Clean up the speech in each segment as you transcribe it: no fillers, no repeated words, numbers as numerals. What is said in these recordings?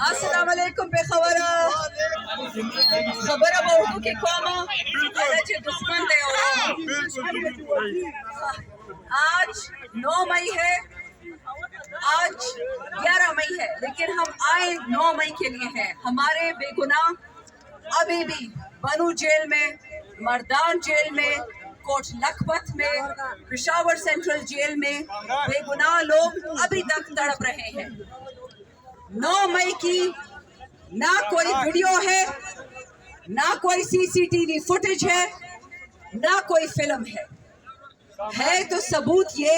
السلام علیکم پہ خبر اردو کی قوم دشمن دے آج 9 مئی ہے، آج 11 مئی ہے، لیکن ہم آئے 9 مئی کے لیے ہیں۔ ہمارے بے گناہ ابھی بھی بنو جیل میں، مردان جیل میں، کوٹ لکھپت میں، پشاور سینٹرل جیل میں بے گناہ لوگ ابھی تک تڑپ رہے ہیں۔ 9 مئی کی نہ کوئی ویڈیو ہے، نہ کوئی CCTV فوٹیج ہے، نہ کوئی فلم ہے تو ثبوت یہ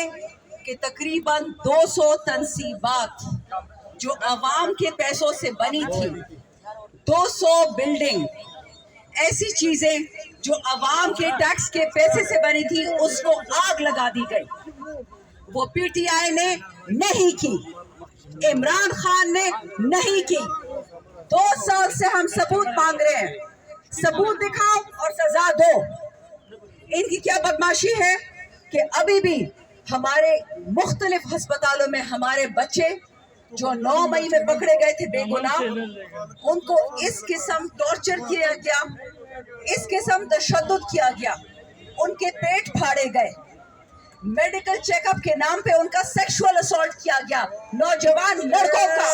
کہ تقریباً 200 تنصیبات جو عوام کے پیسوں سے بنی تھی، 200 بلڈنگ، ایسی چیزیں جو عوام کے ٹیکس کے پیسے سے بنی تھی، اس کو آگ لگا دی گئی۔ وہ PTI نے نہیں کی، عمران خان نے نہیں کی۔ 2 سال سے ہم ثبوت مانگ رہے ہیں، ثبوت دکھاؤ اور سزا دو۔ ان کی کیا بدماشی ہے کہ ابھی بھی ہمارے مختلف ہسپتالوں میں ہمارے بچے جو 9 مئی میں پکڑے گئے تھے بے گناہ، ان کو اس قسم ٹارچر کیا گیا، اس قسم تشدد کیا گیا، ان کے پیٹ پھاڑے گئے، میڈیکل چیک اپ کے نام پہ ان کا سیکشول اسالٹ کیا گیا، نوجوان لڑکوں کا۔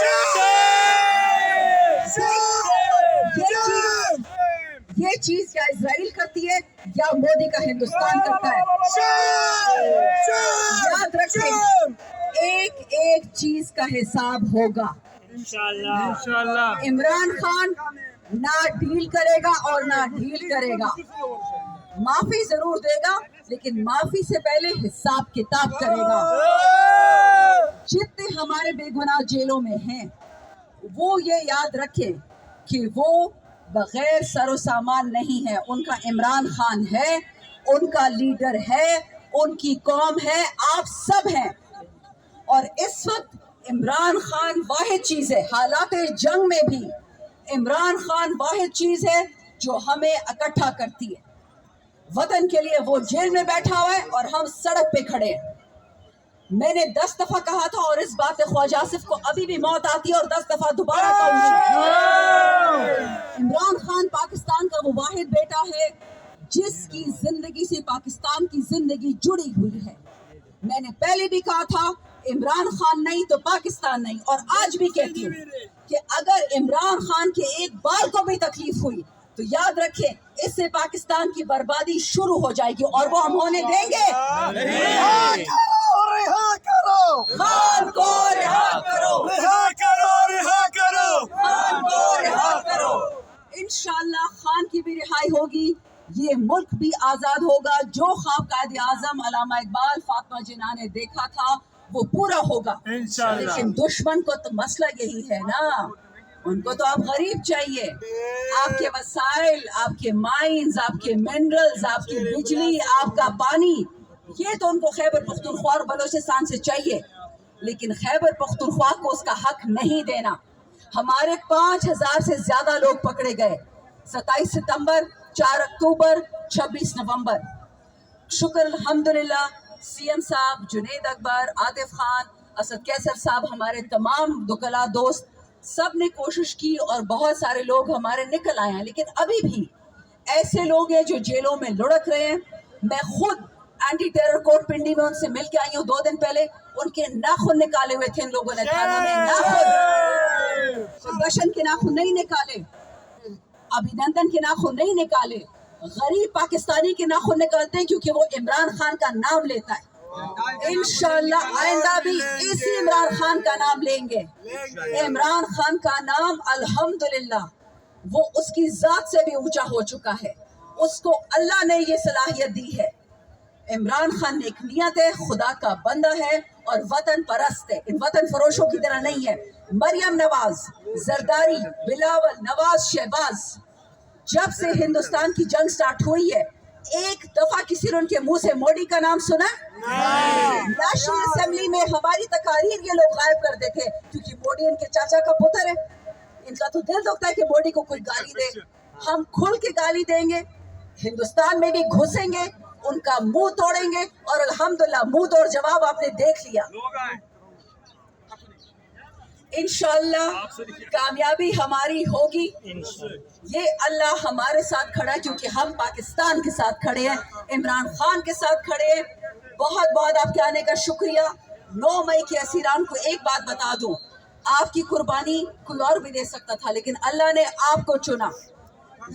یہ چیز یا اسرائیل کرتی ہے یا مودی کا ہندوستان کرتا ہے۔ یاد رکھیں، ایک چیز کا حساب ہوگا۔ انشاءاللہ عمران خان نہ ڈیل کرے گا اور نہ ڈھیل کرے گا، معافی ضرور دے گا لیکن معافی سے پہلے حساب کتاب کرے گا۔ جتنے ہمارے بے گناہ جیلوں میں ہیں وہ یہ یاد رکھیں کہ وہ بغیر سر و سامان نہیں ہے، ان کا عمران خان ہے، ان کا لیڈر ہے، ان کی قوم ہے، آپ سب ہیں۔ اور اس وقت عمران خان واحد چیز ہے، حالات جنگ میں بھی عمران خان واحد چیز ہے جو ہمیں اکٹھا کرتی ہے۔ وطن کے لیے وہ جیل میں بیٹھا ہوا ہے اور ہم سڑک پہ کھڑے ہیں۔ میں نے 10 دفعہ کہا تھا اور اس بات پہ خواجہ آصف کو ابھی بھی موت آتی ہے اور 10 دفعہ دوبارہ کہوں گی۔ عمران خان پاکستان کا وہ واحد بیٹا ہے جس کی زندگی سے پاکستان کی زندگی جڑی ہوئی ہے۔ میں نے پہلے بھی کہا تھا عمران خان نہیں تو پاکستان نہیں، اور آج بھی کہتی ہوں کہ اگر عمران خان کے ایک بال کو بھی تکلیف ہوئی تو یاد رکھیں اس سے پاکستان کی بربادی شروع ہو جائے گی اور وہ ہم ہونے دیں گے۔ خان کو رہا کرو، خان کو رہا کرو۔ انشاءاللہ خان کی بھی رہائی ہوگی، یہ ملک بھی آزاد ہوگا۔ جو خواب قائد اعظم علامہ اقبال فاطمہ جناح نے دیکھا تھا وہ پورا ہوگا۔ لیکن دشمن کو تو مسئلہ یہی ہے نا، ان کو تو آپ غریب چاہیے، آپ کے وسائل، آپ کے مائنز، آپ کے منرلز، آپ کی بجلی، آپ کا پانی، یہ تو ان کو خیبر پختونخوا اور بلوچستان سے چاہیے، لیکن خیبر پختونخوا کو اس کا حق نہیں دینا۔ ہمارے 5000 سے زیادہ لوگ پکڑے گئے، 27 ستمبر، 4 اکتوبر، 26 نومبر۔ شکر الحمدللہ CM صاحب، جنید اکبر، عاطف خان، اسد کیسر صاحب، ہمارے تمام دکلا دوست سب نے کوشش کی اور بہت سارے لوگ ہمارے نکل آئے ہیں، لیکن ابھی بھی ایسے لوگ ہیں جو جیلوں میں لڑک رہے ہیں۔ میں خود اینٹی ٹیرر کورٹ پنڈی میں ان سے مل کے آئی ہوں 2 دن پہلے، ان کے ناخن نکالے ہوئے تھے ان لوگوں نے تھانوں میں، ناخن، بشن کے ناخن نہیں نکالے، ابھینندن کے ناخن نہیں نکالے، غریب پاکستانی کے ناخن نکالتے ہیں کیونکہ وہ عمران خان کا نام لیتا ہے۔ انشاءاللہ آئندہ بھی اسی عمران خان کا نام لیں گے۔ عمران خان کا نام الحمدللہ وہ اس کی ذات سے بھی اونچا ہو چکا ہے، اس کو اللہ نے یہ صلاحیت دی ہے۔ عمران خان نیک نیت ہے، خدا کا بندہ ہے اور وطن پرست ہے، ان وطن فروشوں کی طرح نہیں ہے۔ مریم نواز، زرداری، بلاول، نواز شہباز، جب سے ہندوستان کی جنگ سٹارٹ ہوئی ہے ایک دفعہ کسی نے ان کے منہ سے موڈی کا نام سنا؟ نیشنل اسمبلی میں ہماری تقاریر یہ لوگ غائب کر دیتے کیونکہ موڈی ان کے چاچا کا پتر ہے، ان کا تو دل دکھتا ہے کہ موڈی کو کوئی گالی دے۔ ہم کھل کے گالی دیں گے، ہندوستان میں بھی گھسیں گے، ان کا منہ توڑیں گے، اور الحمدللہ منہ توڑ جواب آپ نے دیکھ لیا۔ انشاءاللہ کامیابی ہماری ہوگی، یہ اللہ ہمارے ساتھ کھڑا ہے، کیونکہ ہم پاکستان کے ساتھ کھڑے ہیں، عمران خان کے ساتھ کھڑے ہیں۔ بہت بہت آپ کے آنے کا شکریہ۔ 9 مئی کے اسیران کو ایک بات بتا دوں، آپ کی قربانی کوئی اور بھی دے سکتا تھا، لیکن اللہ نے آپ کو چنا۔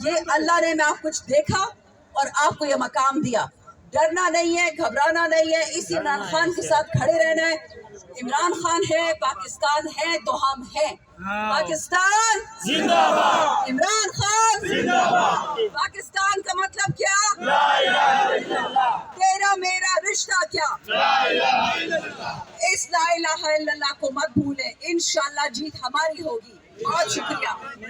یہ اللہ نے میں آپ کچھ دیکھا اور آپ کو یہ مقام دیا۔ ڈرنا نہیں ہے، گھبرانا نہیں ہے، اسی عمران خان کے ساتھ کھڑے رہنا ہے۔ عمران خان ہے، پاکستان ہے تو ہم ہیں۔ پاکستان زندہ باد، عمران خان زندہ باد۔ پاکستان کا مطلب کیا؟ لا الہ الا اللہ۔ تیرا میرا رشتہ کیا؟ لا الہ الا اللہ۔ اس لا الہ الا اللہ کو مت بھولیں، انشاءاللہ جیت ہماری ہوگی۔ بہت شکریہ۔